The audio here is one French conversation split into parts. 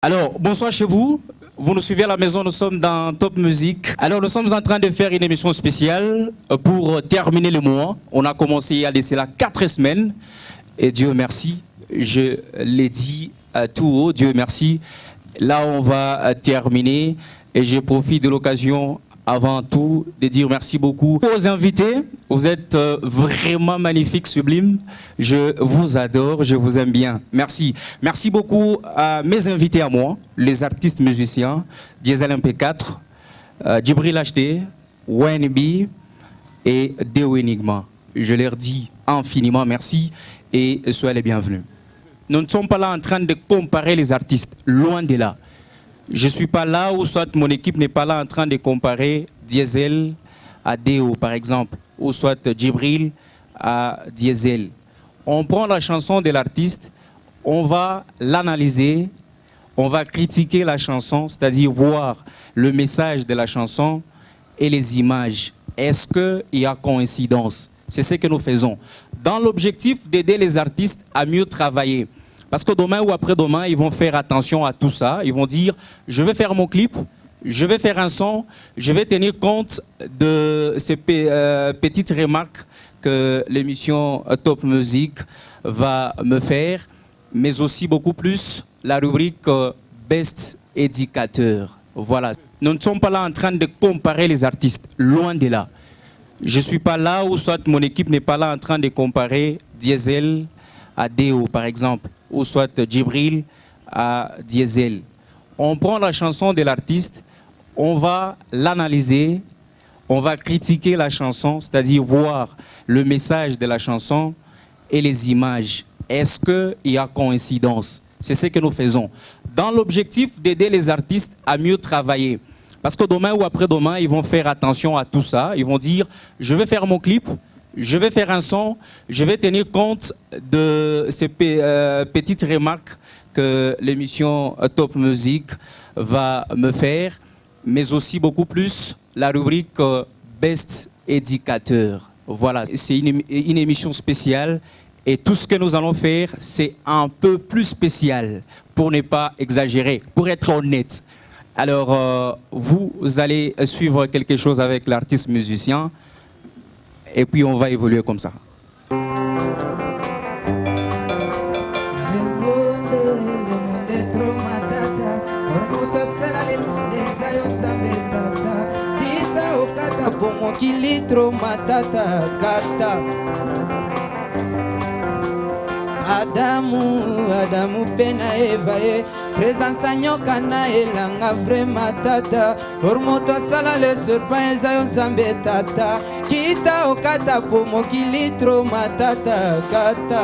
Alors, bonsoir chez vous. Vous nous suivez à la maison, nous sommes dans Top Music. Alors, nous sommes en train de faire une émission spéciale pour terminer le mois. On a commencé il y a de cela 4 semaines. Et Dieu merci, je l'ai dit tout haut, Dieu merci. Là, on va terminer et je profite de l'occasion avant tout de dire merci beaucoup aux invités. Vous êtes vraiment magnifiques, sublimes. Je vous adore, je vous aime bien. Merci. Merci beaucoup à mes invités à moi, les artistes musiciens, Diesel MP4, Djibril HD, YNB et Deo Enigma. Je leur dis infiniment merci et soyez les bienvenus. Nous ne sommes pas là en train de comparer les artistes, loin de là. Je ne suis pas là, ou soit mon équipe n'est pas là en train de comparer Diesel à Deo, par exemple, ou soit Djibril à Diesel. On prend la chanson de l'artiste, on va l'analyser, on va critiquer la chanson, c'est-à-dire voir le message de la chanson et les images. Est-ce qu'il y a coïncidence? C'est ce que nous faisons, dans l'objectif d'aider les artistes à mieux travailler. Parce que demain ou après-demain, ils vont faire attention à tout ça. Ils vont dire, je vais faire mon clip, je vais faire un son, je vais tenir compte de ces petites remarques que l'émission Top Music va me faire, mais aussi beaucoup plus la rubrique Best Éducateur. Voilà. Nous ne sommes pas là en train de comparer les artistes, loin de là. Je ne suis pas là, ou soit mon équipe n'est pas là en train de comparer Diesel à Deo, par exemple, ou soit Djibril à Diesel. On prend la chanson de l'artiste, on va l'analyser, on va critiquer la chanson, c'est-à-dire voir le message de la chanson et les images. Est-ce qu'il y a coïncidence? C'est ce que nous faisons, dans l'objectif d'aider les artistes à mieux travailler. Parce que demain ou après-demain, ils vont faire attention à tout ça. Ils vont dire, je vais faire mon clip, je vais faire un son, je vais tenir compte de ces petites remarques que l'émission Top Music va me faire, mais aussi beaucoup plus la rubrique Best Éducateur. Voilà, c'est une émission spéciale et tout ce que nous allons faire, c'est un peu plus spécial pour ne pas exagérer, pour être honnête. Alors, vous allez suivre quelque chose avec l'artiste musicien. Et puis on va évoluer comme ça. Adamu pena Eva présence nyoka na elanga vraiment tata ormoto sala le surprise ayo zambe tata kita okata po mokili tro matata kata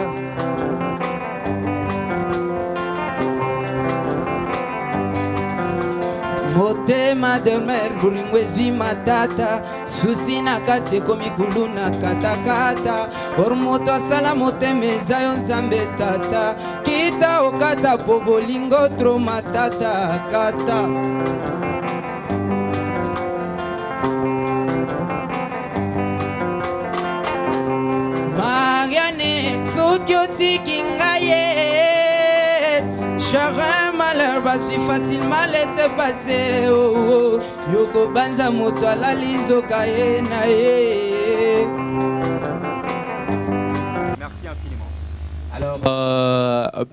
motema de mer buringwezi matata susina kati komi kuluna kata kata ormoto asala motema ezayo nzambe tata kita okata po bolingo tro matata kata Mariane soki otiki ngaye Charin malheur va si facilement laisser passer oh, oh. Yoko banza moto alalizo kaye na ye. Merci infiniment. Alors,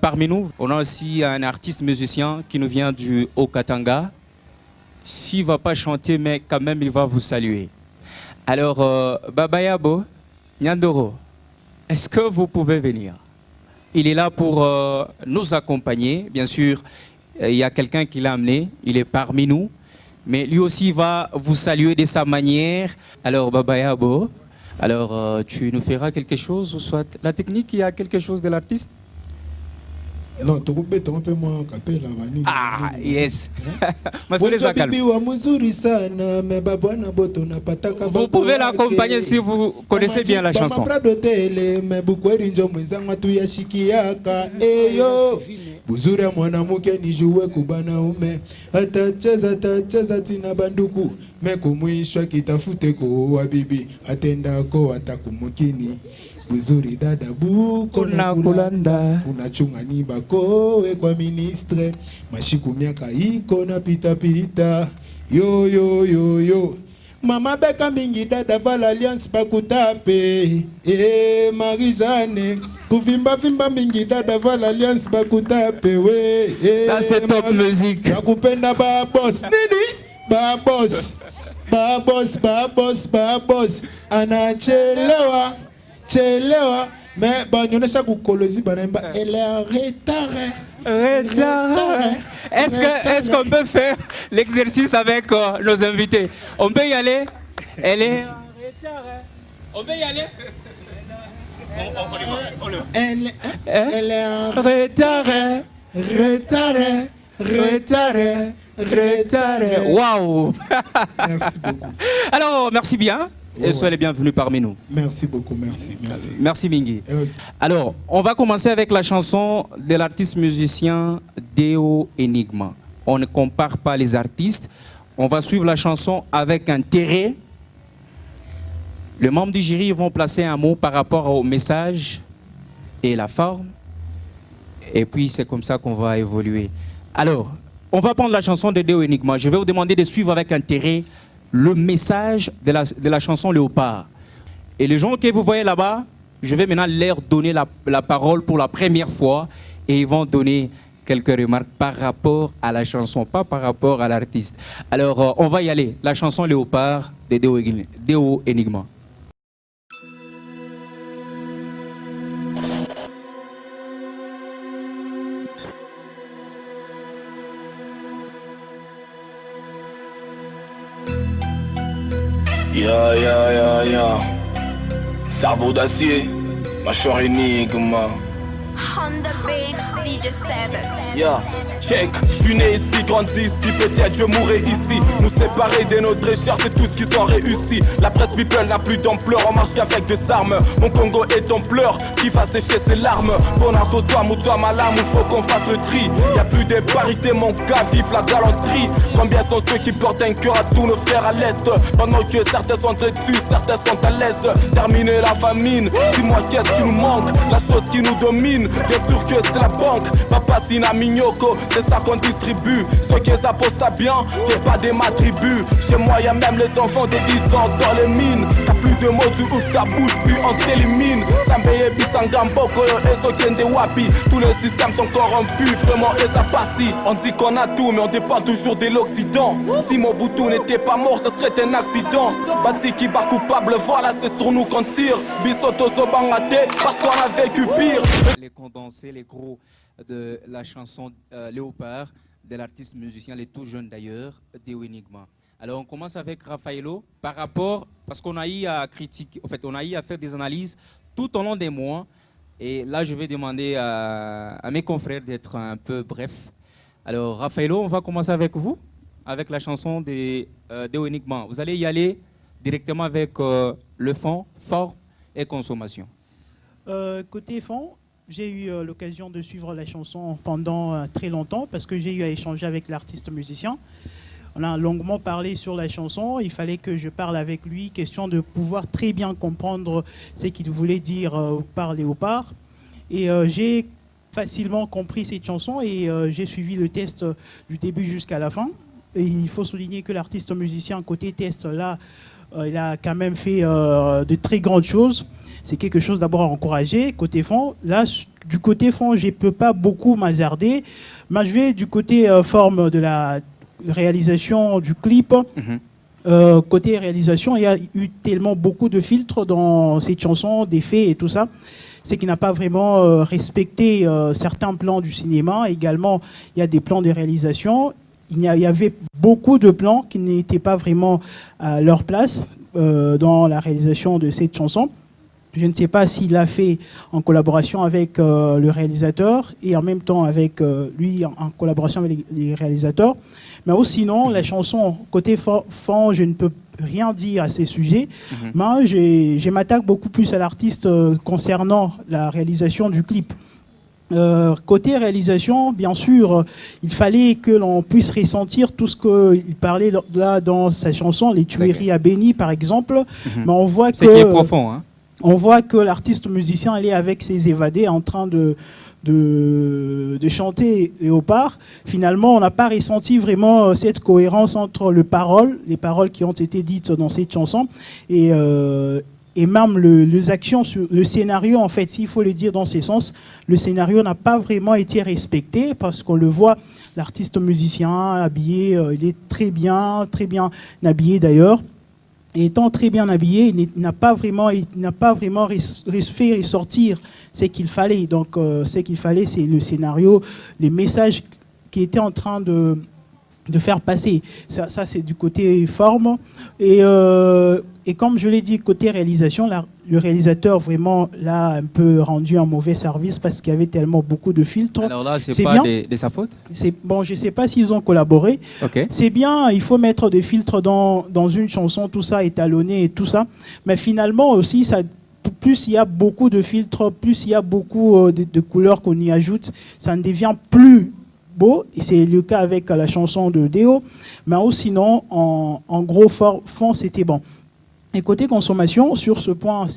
parmi nous, on a aussi un artiste musicien qui nous vient du Haut-Katanga. S'il ne va pas chanter, mais quand même, il va vous saluer. Alors, Baba Yabo, Nyandoro, est-ce que vous pouvez venir? Il est là pour nous accompagner. Bien sûr, il y a quelqu'un qui l'a amené. Il est parmi nous. Mais lui aussi va vous saluer de sa manière. Alors, Baba Yabo, alors tu nous feras quelque chose, ou soit la technique, il y a quelque chose de l'artiste? Non, tu peux un moins capella. Ah, yes. Vous pouvez l'accompagner si vous connaissez bien la chanson. Buzuri ya mwanamke nijue kubana ume atacheza tina banduku mekumwishwa kitafute ko wa bibi atenda ko atakumukini buzuri dada buko na kulanda unachungani bako kwa ministre mashiku miaka iko na pita pita yo yo yo yo mama beka mingi dada vala alliance bakutape Marie-Jeanne kuvimba vimba mingi dada vala alliance bakutape we ça c'est top musique nakupenda ba boss nini ba boss anachelewa chelewa mais banyonesha kukolozi banaimba elle est en retard. Est-ce qu'on peut faire l'exercice avec nos invités? On peut y aller? Elle est en retard. On peut y aller? Elle est en retard. Waouh! Merci beaucoup. Alors, merci bien. Et soyez les bienvenus parmi nous. Merci beaucoup, merci. Merci Mingi. Okay. Alors, on va commencer avec la chanson de l'artiste musicien Deo Enigma. On ne compare pas les artistes. On va suivre la chanson avec intérêt. Les membres du jury vont placer un mot par rapport au message et la forme. Et puis, c'est comme ça qu'on va évoluer. Alors, on va prendre la chanson de Deo Enigma. Je vais vous demander de suivre avec intérêt le message de la chanson Léopard. Et les gens que vous voyez là-bas, je vais maintenant leur donner la parole pour la première fois et ils vont donner quelques remarques par rapport à la chanson, pas par rapport à l'artiste. Alors, on va y aller. La chanson Léopard de Deo Enigma. Ya, cerveau d'acier, mâchoire énigme. On the beat, DJ 7. Yeah, check, je suis né ici, grandi ici, peut-être je mourrai ici. Nous séparer de nos très chers, c'est tout ce qu'ils ont réussi. La presse people n'a plus d'ampleur, on marche qu'avec des armes. Mon Congo est en pleurs, qui va sécher ses larmes. Bonardo soit moutoua malam, il faut qu'on fasse le tri. Y'a plus de parité mon gars, vive la galanterie. Combien sont ceux qui portent un cœur à tous nos frères à l'Est? Pendant que certains sont très dessus, certains sont à l'aise. Terminer la famine, dis-moi qu'est-ce qui nous manque? La chose qui nous domine, bien sûr que c'est la banque. Papa Sina Mignoko, c'est ça qu'on distribue. Ceux qui apostent à bien, t'es pas des ma tribu. Chez moi y'a même les enfants des 10 ans dans les mines. T'as plus de mots, tu ouvres ta bouche puis on t'élimine. Sambeye Bisangambo, Koyo et Sokende Wapi. Tous les systèmes sont corrompus, vraiment et ça passe. On dit qu'on a tout mais on dépend toujours de l'Occident. Si Mobutu n'était pas mort, ce serait un accident. Batsiki bar coupable, voilà c'est sur nous qu'on tire. Bisoto Zobangate, parce qu'on a vécu pire. Les condensés, les gros de la chanson Léopard de l'artiste musicien, les tout jeunes d'ailleurs, Deo Enigma. Alors on commence avec Raffaello par rapport, parce qu'on a eu à critiquer, en fait on a eu à faire des analyses tout au long des mois. Et là je vais demander à mes confrères d'être un peu brefs. Alors Raffaello, on va commencer avec vous, avec la chanson de Deo Enigma. Vous allez y aller directement avec le fond, forme et consommation. Côté fond, j'ai eu l'occasion de suivre la chanson pendant très longtemps parce que j'ai eu à échanger avec l'artiste musicien. On a longuement parlé sur la chanson, il fallait que je parle avec lui, question de pouvoir très bien comprendre ce qu'il voulait dire par Léopard. Et j'ai facilement compris cette chanson et j'ai suivi le test du début jusqu'à la fin. Et il faut souligner que l'artiste musicien, côté test, là, il a quand même fait de très grandes choses. C'est quelque chose d'abord à encourager. Côté fond, là, du côté fond, je ne peux pas beaucoup m'hazarder. Mais je vais du côté forme de la réalisation du clip. Côté réalisation, il y a eu tellement beaucoup de filtres dans cette chanson, d'effets et tout ça. C'est qu'il n'a pas vraiment respecté certains plans du cinéma. Également, il y a des plans de réalisation. Il y avait beaucoup de plans qui n'étaient pas vraiment à leur place dans la réalisation de cette chanson. Je ne sais pas s'il l'a fait en collaboration avec le réalisateur et en même temps avec lui en collaboration avec les réalisateurs. Mais sinon, la chanson, côté fond, je ne peux rien dire à ces sujets. Mais je m'attaque beaucoup plus à l'artiste concernant la réalisation du clip. Côté réalisation, bien sûr, il fallait que l'on puisse ressentir tout ce qu'il parlait là dans sa chanson, les tueries à Béni, par exemple. Mais on voit que... Ce qui est profond, hein. on voit que l'artiste musicien elle est avec ses évadés en train de chanter Léopard. Finalement, on n'a pas ressenti vraiment cette cohérence entre les paroles qui ont été dites dans cette chanson et même les actions sur le scénario. En fait, s'il faut le dire dans ces sens, le scénario n'a pas vraiment été respecté parce qu'on le voit, l'artiste musicien habillé, il est très bien habillé d'ailleurs. Et étant très bien habillé, il n'a pas vraiment fait ressortir ce qu'il fallait. Donc, ce qu'il fallait, c'est le scénario, les messages qui étaient en train de faire passer. Ça c'est du côté forme. Et comme je l'ai dit, côté réalisation, le réalisateur vraiment l'a un peu rendu un mauvais service parce qu'il y avait tellement beaucoup de filtres. Alors là, c'est pas de sa faute? Bon, je ne sais pas s'ils ont collaboré. Okay. C'est bien, il faut mettre des filtres dans une chanson, tout ça, étalonné et tout ça. Mais finalement aussi, plus il y a beaucoup de filtres, plus il y a beaucoup de couleurs qu'on y ajoute, ça ne devient plus beau, et c'est le cas avec la chanson de Déo, mais sinon, en gros fond, c'était bon. Et côté consommation, sur ce point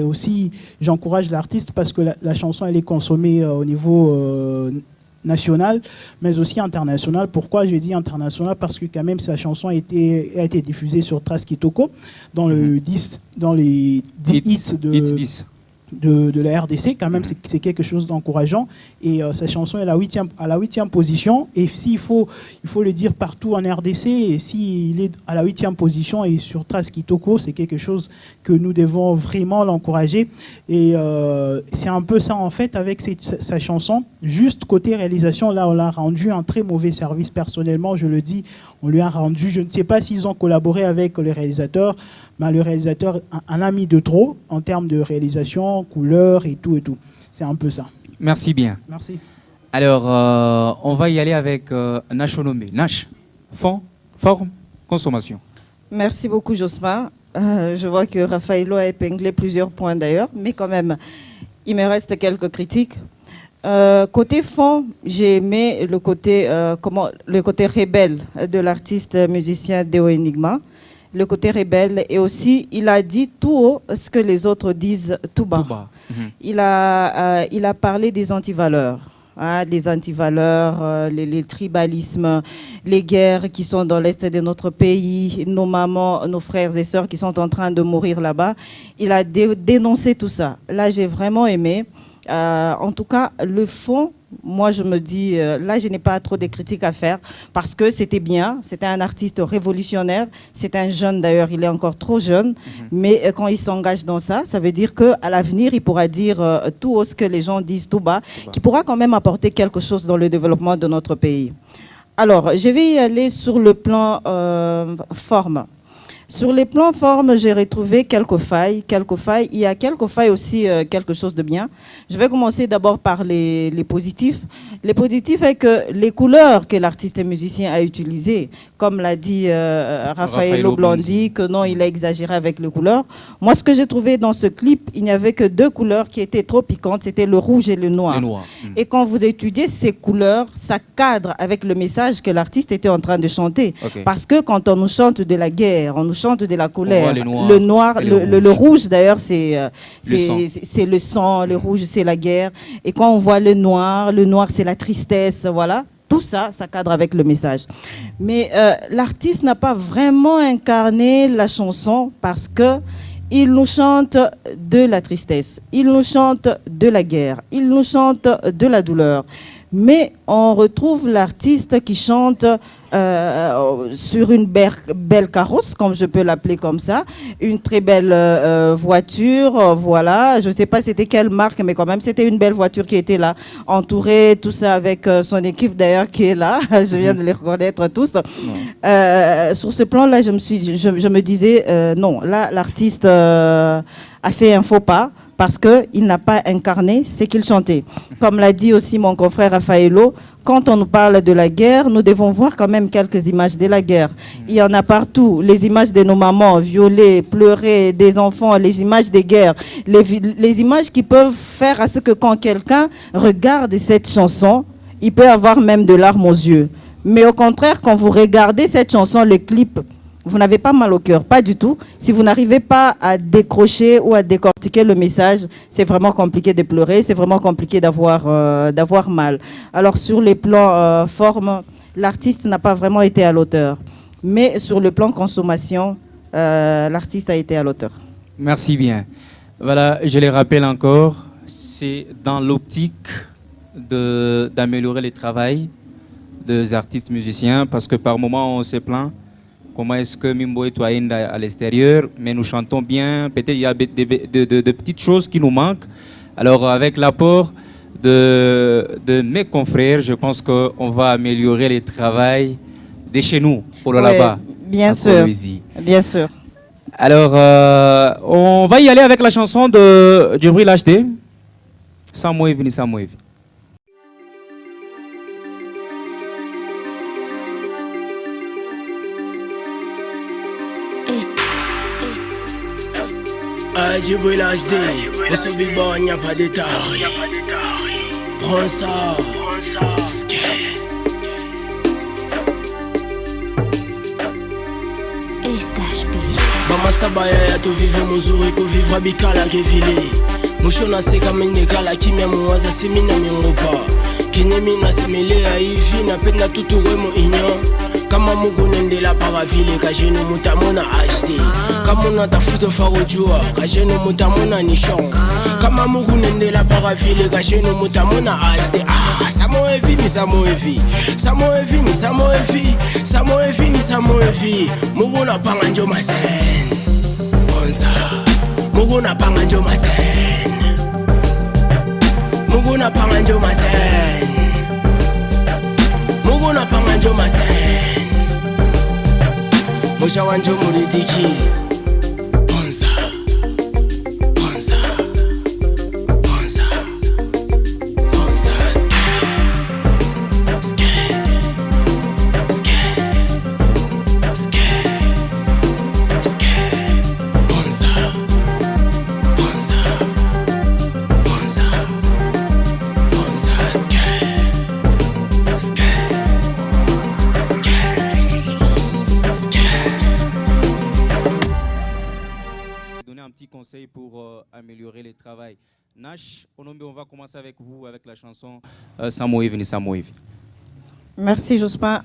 aussi, j'encourage l'artiste parce que la chanson, elle est consommée au niveau national, mais aussi international. Pourquoi je dis international? Parce que quand même, sa chanson a été diffusée sur Trace Kitoko, dans les 10 hits de la RDC. Quand même, c'est quelque chose d'encourageant. Et sa chanson est à la 8e position. Et s'il faut le dire partout en RDC, et s'il est à la 8e position et sur Trace Kitoko, c'est quelque chose que nous devons vraiment l'encourager. Et c'est un peu ça, en fait, avec sa chanson. Juste côté réalisation, là, on l'a rendu un très mauvais service. Personnellement, je le dis, on lui a rendu. Je ne sais pas s'ils ont collaboré avec le réalisateur, mais le réalisateur en a mis de trop en termes de réalisation, couleur et tout et tout. C'est un peu ça. Merci bien. Merci. Alors, on va y aller avec Nash Onomé. Nash, fond, forme, consommation. Merci beaucoup, Josma. Je vois que Raffaello a épinglé plusieurs points d'ailleurs, mais quand même, il me reste quelques critiques. Côté fond, j'ai aimé le côté rebelle de l'artiste musicien Déo Enigma. Le côté rebelle, et aussi il a dit tout haut ce que les autres disent tout bas. Il a parlé des antivaleurs, les antivaleurs, les tribalismes, les guerres qui sont dans l'est de notre pays, nos mamans, nos frères et sœurs qui sont en train de mourir là-bas. Il a dénoncé tout ça. Là, j'ai vraiment aimé. En tout cas, le fond, moi je me dis, là je n'ai pas trop de critiques à faire parce que c'était bien, c'était un artiste révolutionnaire, c'est un jeune d'ailleurs, il est encore trop jeune, mais quand il s'engage dans ça, ça veut dire qu'à l'avenir il pourra dire tout haut ce que les gens disent tout bas, qui pourra quand même apporter quelque chose dans le développement de notre pays. Alors, je vais y aller sur le plan forme. Sur les plans forme, j'ai retrouvé quelques failles. Il y a quelques failles aussi, quelque chose de bien. Je vais commencer d'abord par les positifs. Les positifs est que les couleurs que l'artiste et musicien a utilisées, comme l'a dit Raffaello Blondy, que non, il a exagéré avec les couleurs. Moi, ce que j'ai trouvé dans ce clip, il n'y avait que 2 couleurs qui étaient trop piquantes, c'était le rouge et le noir. Et quand vous étudiez ces couleurs, ça cadre avec le message que l'artiste était en train de chanter. Parce que quand on nous chante de la guerre, on nous chante de la colère. Le noir, le rouge d'ailleurs, c'est le sang, le rouge c'est la guerre. Et quand on voit le noir c'est la tristesse, voilà. Tout ça, ça cadre avec le message. Mais l'artiste n'a pas vraiment incarné la chanson parce que il nous chante de la tristesse, il nous chante de la guerre, il nous chante de la douleur. Mais on retrouve l'artiste qui chante sur une belle carrosse, comme je peux l'appeler comme ça, une très belle voiture, voilà, je ne sais pas c'était quelle marque, mais quand même c'était une belle voiture qui était là, entourée, tout ça avec son équipe d'ailleurs qui est là, je viens de les reconnaître tous. Sur ce plan-là, je me disais, non, là l'artiste a fait un faux pas, parce qu'il n'a pas incarné ce qu'il chantait. Comme l'a dit aussi mon confrère Raffaello, quand on nous parle de la guerre, nous devons voir quand même quelques images de la guerre. Il y en a partout. Les images de nos mamans violées, pleurer, des enfants, les images des guerres, les images qui peuvent faire à ce que quand quelqu'un regarde cette chanson, il peut avoir même de larmes aux yeux. Mais au contraire, quand vous regardez cette chanson, le clip, Vous n'avez pas mal au cœur, pas du tout. Si vous n'arrivez pas à décrocher ou à décortiquer le message, c'est vraiment compliqué de pleurer, c'est vraiment compliqué d'avoir mal. Alors sur les plans forme, l'artiste n'a pas vraiment été à l'auteur. Mais sur le plan consommation, l'artiste a été à l'auteur. Merci bien. Voilà, je les rappelle encore, c'est dans l'optique d'améliorer le travail des artistes musiciens, parce que par moment on se plaint. Comment est-ce que Mimbo est à l'extérieur, mais nous chantons bien, peut-être il y a de petites choses qui nous manquent. Alors avec l'apport de mes confrères, je pense qu'on va améliorer le travail de chez nous, pour là-bas. Bien sûr, bien sûr. Alors, on va y aller avec la chanson de Djibril HD. Samoevi ni Samoevi. Djibril HD, on se vit bon, il n'y a pas d'état. Prends ça. Bamasta baya ya to vivre muzuri ko vivre bikala ke vile. Mushona se kama ngekala kimya muwaza semina mingopa. Kenyemi na semele ya hivi na penda tutuwe mo inyo. Kama mugu nendela para vile kajeno mutamona HD. Kama unatafuta farojua kajeno mutamona nishon. Kama mugu nendela para vile kajeno mutamona HD. Samoevi ni Samoevi, Samoevi ni Samoevi, Samoevi ni Samoevi. Mugu na panga njo masen, Bonza. Mugu na panga njo masen, Mugu na panga njo masen, Mugu na panga njo masen. Musha wanjo muridiki, Bonza. Conseil pour améliorer le travail. Nash, on va commencer avec vous avec la chanson Samoevi ni Samoevi. Merci Jospin.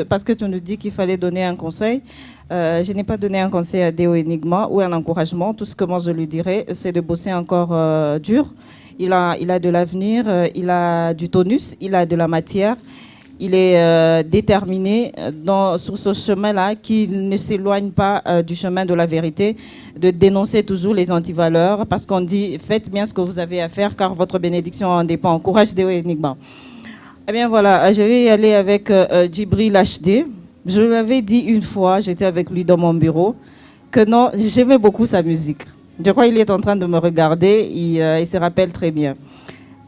Parce que tu nous dis qu'il fallait donner un conseil, je n'ai pas donné un conseil à Deo Enigma ou un encouragement. Tout ce que moi je lui dirais, c'est de bosser encore dur. Il a de l'avenir, il a du tonus, il a de la matière. Il est déterminé sur ce chemin-là, qu'il ne s'éloigne pas du chemin de la vérité, de dénoncer toujours les antivaleurs, parce qu'on dit faites bien ce que vous avez à faire, car votre bénédiction en dépend. Courage Deo Enigma. Eh bien voilà, je vais y aller avec Djibril HD. Je l'avais dit une fois, j'étais avec lui dans mon bureau, que non, j'aimais beaucoup sa musique. Je crois qu'il est en train de me regarder, il se rappelle très bien.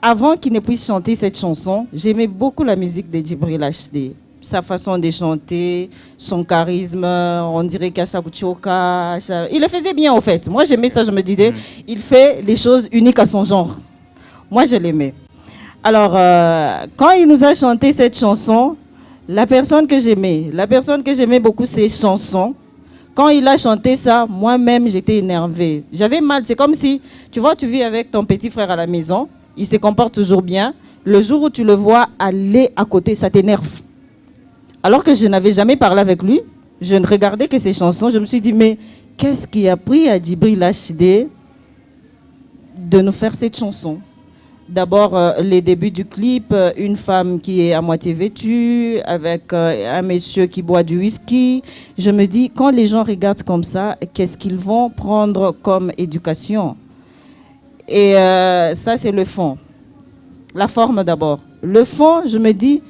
Avant qu'il ne puisse chanter cette chanson, j'aimais beaucoup la musique de Djibril HD. Sa façon de chanter, son charisme, on dirait qu'Achakuchoka. Il le faisait bien en fait. Moi j'aimais ça, je me disais, il fait les choses uniques à son genre. Moi je l'aimais. Alors, quand il nous a chanté cette chanson, la personne que j'aimais beaucoup ces chansons, quand il a chanté ça, moi-même j'étais énervée. J'avais mal, c'est comme si, tu vois, tu vis avec ton petit frère à la maison, il se comporte toujours bien. Le jour où tu le vois aller à côté, ça t'énerve. Alors que je n'avais jamais parlé avec lui, je ne regardais que ses chansons. Je me suis dit, mais qu'est-ce qui a pris à Djibril HD de nous faire cette chanson? D'abord, les débuts du clip, une femme qui est à moitié vêtue, avec un monsieur qui boit du whisky. Je me dis, quand les gens regardent comme ça, qu'est-ce qu'ils vont prendre comme éducation? Et ça, c'est le fond. La forme d'abord. Le fond, je me dis,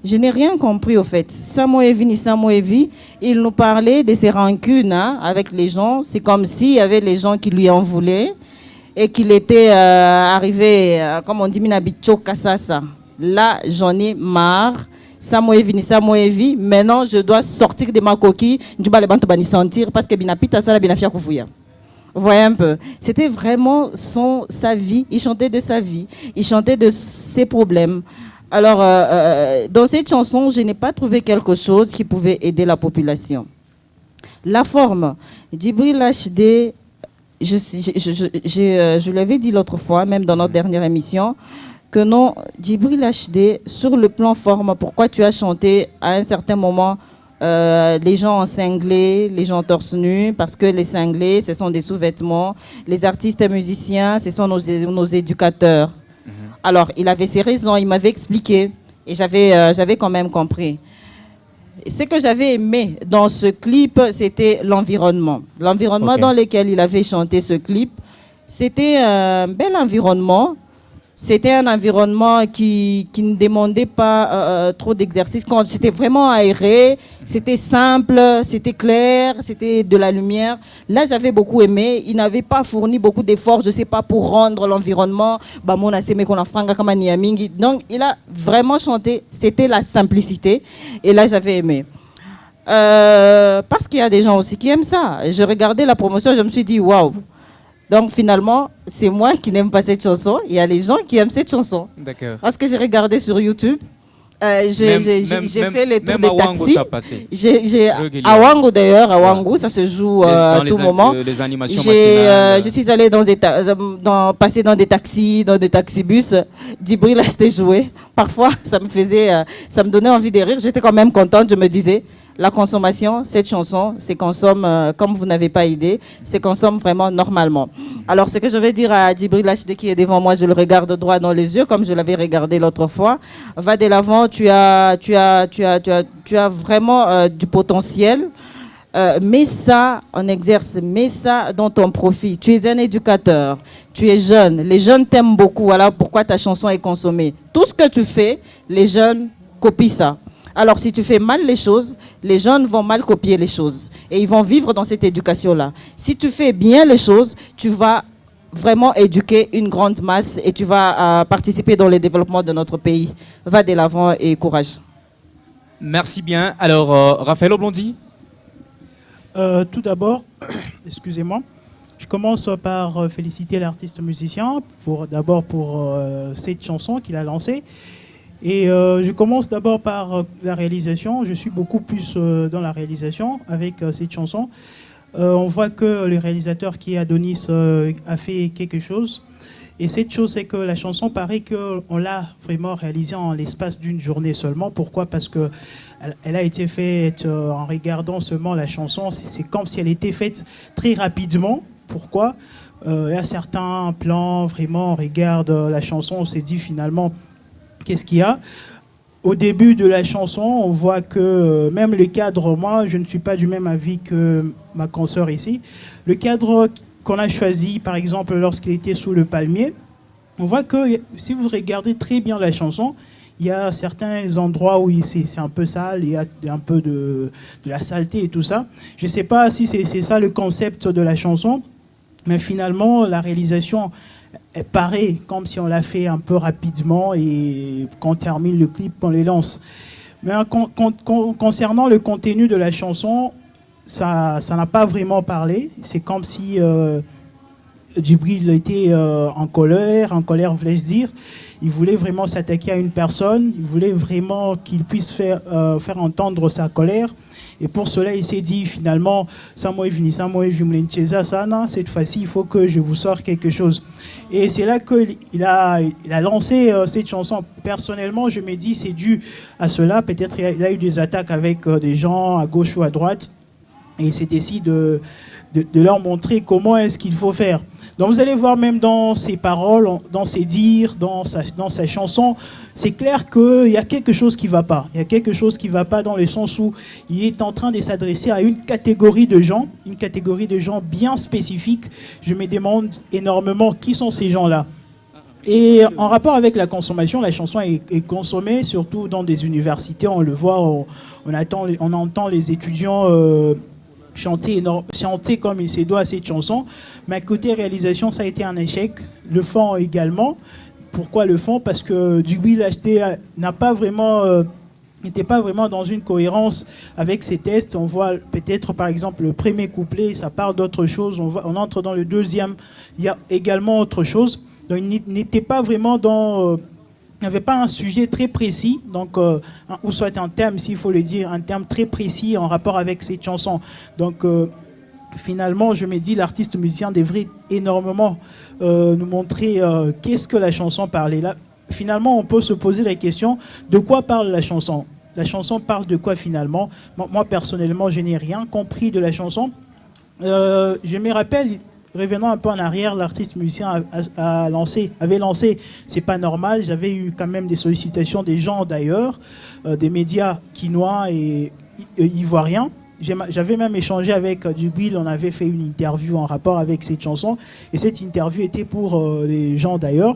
je n'ai rien compris au fait. Samoevi ni Samoevi, il nous parlait de ses rancunes avec les gens. C'est comme s'il y avait les gens qui lui en voulaient et qu'il était arrivé, comme on dit, Minabicho Kasasa. Là, j'en ai marre. Samoevi ni Samoevi, maintenant je dois sortir de ma coquille. Je dois les sentir parce que Binapita Sala Binafia Koufouya. Vous voyez un peu. C'était vraiment sa vie. Il chantait de sa vie. Il chantait de ses problèmes. Alors, dans cette chanson, je n'ai pas trouvé quelque chose qui pouvait aider la population. La forme. Djibril HD, je l'avais dit l'autre fois, même dans notre dernière émission, que non, Djibril HD, sur le plan forme, pourquoi tu as chanté à un certain moment les gens en cinglés, les gens torse nu, parce que les cinglés, ce sont des sous-vêtements. Les artistes et musiciens, ce sont nos éducateurs. Alors, il avait ses raisons, il m'avait expliqué, et j'avais quand même compris. Ce que j'avais aimé dans ce clip, c'était l'environnement. L'environnement dans lequel il avait chanté ce clip, c'était un bel environnement. C'était un environnement qui ne demandait pas trop d'exercice. C'était vraiment aéré, c'était simple, c'était clair, c'était de la lumière. Là, j'avais beaucoup aimé. Il n'avait pas fourni beaucoup d'efforts, je ne sais pas, pour rendre l'environnement. Donc, il a vraiment chanté. C'était la simplicité. Et là, j'avais aimé. Parce qu'il y a des gens aussi qui aiment ça. Je regardais la promotion, je me suis dit, waouh. Donc finalement, c'est moi qui n'aime pas cette chanson. Il y a les gens qui aiment cette chanson. D'accord. Parce que j'ai regardé sur YouTube, j'ai fait les tours des taxis. À Wango d'ailleurs, à Wango, ça se joue à tout moment. Les animations matinales. Je suis allée passer dans des taxis, dans des taxibus. Djibril HD joué. Parfois, ça me donnait envie de rire. J'étais quand même contente. Je me disais, la consommation, cette chanson, se consomme, comme vous n'avez pas idée, se consomme vraiment normalement. Alors, ce que je vais dire à Djibril HD qui est devant moi, je le regarde droit dans les yeux, comme je l'avais regardé l'autre fois. Va de l'avant, tu as vraiment du potentiel. Mets ça en exerce, mets ça dans ton profit. Tu es un éducateur, tu es jeune, les jeunes t'aiment beaucoup, voilà pourquoi ta chanson est consommée. Tout ce que tu fais, les jeunes copient ça. Alors, si tu fais mal les choses, les jeunes vont mal copier les choses. Et ils vont vivre dans cette éducation-là. Si tu fais bien les choses, tu vas vraiment éduquer une grande masse et tu vas participer dans le développement de notre pays. Va de l'avant et courage. Merci bien. Alors, Raphaël Oblondy. Tout d'abord, excusez-moi, je commence par féliciter l'artiste musicien pour cette chanson qu'il a lancée. Et je commence d'abord par la réalisation. Je suis beaucoup plus dans la réalisation avec cette chanson. On voit que le réalisateur qui est Adonis a fait quelque chose. Et cette chose, c'est que la chanson paraît qu'on l'a vraiment réalisée en l'espace d'une journée seulement. Pourquoi? Parce qu'elle a été faite en regardant seulement la chanson. C'est comme si elle était faite très rapidement. Pourquoi? Il y a certains plans, vraiment, on regarde la chanson, on s'est dit finalement... Qu'est-ce qu'il y a? Au début de la chanson, on voit que même le cadre, moi, je ne suis pas du même avis que ma consoeur ici. Le cadre qu'on a choisi, par exemple, lorsqu'il était sous le palmier, on voit que si vous regardez très bien la chanson, il y a certains endroits où c'est un peu sale, il y a un peu de la saleté et tout ça. Je ne sais pas si c'est ça le concept de la chanson, mais finalement, la réalisation... Elle paraît comme si on l'a fait un peu rapidement et qu'on termine le clip, on les lance. Mais concernant le contenu de la chanson, ça n'a pas vraiment parlé. C'est comme si Djibril était en colère, voulais-je dire. Il voulait vraiment s'attaquer à une personne, il voulait vraiment qu'il puisse faire entendre sa colère. Et pour cela, il s'est dit finalement, cette fois-ci, il faut que je vous sorte quelque chose. Et c'est là qu'il a lancé cette chanson. Personnellement, je me dis c'est dû à cela. Peut-être il a eu des attaques avec des gens à gauche ou à droite. Et il s'est décidé de leur montrer comment est-ce qu'il faut faire. Donc vous allez voir même dans ses paroles, dans ses dires, dans sa chanson, c'est clair qu'il y a quelque chose qui ne va pas. Il y a quelque chose qui ne va pas dans le sens où il est en train de s'adresser à une catégorie de gens bien spécifique. Je me demande énormément qui sont ces gens-là. Et en rapport avec la consommation, la chanson est consommée, surtout dans des universités. On le voit, on entend les étudiants... chanter comme il se doit à cette chanson. Mais côté réalisation, ça a été un échec. Le fond également. Pourquoi le fond? Parce que Djibril HD n'était pas vraiment dans une cohérence avec ses tests. On voit peut-être par exemple le premier couplet, ça parle d'autre chose. On entre dans le deuxième, il y a également autre chose. Donc il n'était pas vraiment dans il n'y avait pas un sujet très précis, donc, ou soit un thème, s'il faut le dire, un thème très précis en rapport avec cette chanson. Donc, finalement, je me dis, l'artiste musicien devrait énormément nous montrer qu'est-ce que la chanson parlait. Là, finalement, on peut se poser la question, de quoi parle la chanson? La chanson parle de quoi finalement? Moi, personnellement, je n'ai rien compris de la chanson. Je me rappelle, revenons un peu en arrière, l'artiste musicien avait lancé C'est pas normal. J'avais eu quand même des sollicitations des gens d'ailleurs, des médias quinois et ivoiriens. J'avais même échangé avec Dubril, on avait fait une interview en rapport avec cette chanson. Et cette interview était pour les gens d'ailleurs.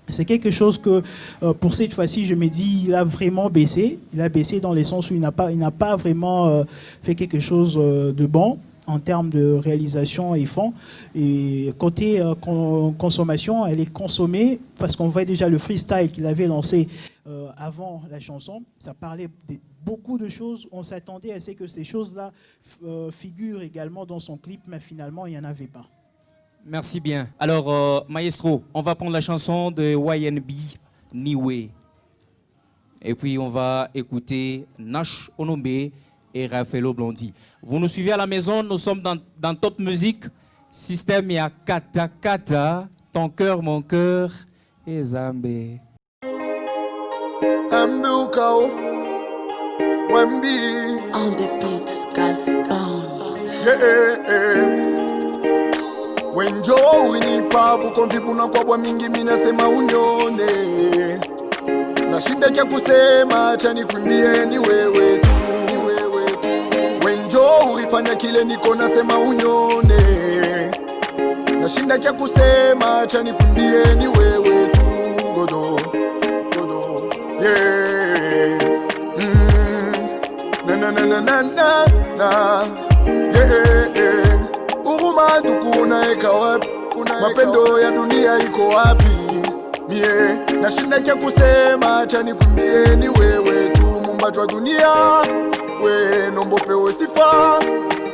C'est quelque chose que, pour cette fois-ci, je me dis, il a vraiment baissé. Il a baissé dans le sens où il n'a pas vraiment fait quelque chose de bon en termes de réalisation et fond. Et côté consommation, elle est consommée parce qu'on voit déjà le freestyle qu'il avait lancé avant la chanson. Ça parlait de beaucoup de choses. On s'attendait à ce que ces choses-là figurent également dans son clip, mais finalement, il n'y en avait pas. Merci bien. Alors, Maestro, on va prendre la chanson de YNB, Niwe. Et puis, on va écouter Nash Onombe et Raffaello Blondy. Vous nous suivez à la maison, nous sommes dans Top Music. Système, il y a Kata Kata, Ton cœur, mon cœur et Zambé. Ambukao, Wembi. On the beat, Skulls Bones. Yeah. Wenjo winipa bukomvi buna kwa bwa mingi minasema unyone. Nashinda kia kusema chani kwimbie ni wewe tu. Wenjo urifanya kile niko nasema unyone. Nashinda kia kusema chani kwimbie ni wewe tu. Godo, godo, yeah. Na. Yeah. Uruma tukuna eka wapi? Mapendo ya dunia iko wapi? Mie nashinda kia kusema chani kwimbie ni wewe tu. Mumbatwa dunia we nombopewe sifa.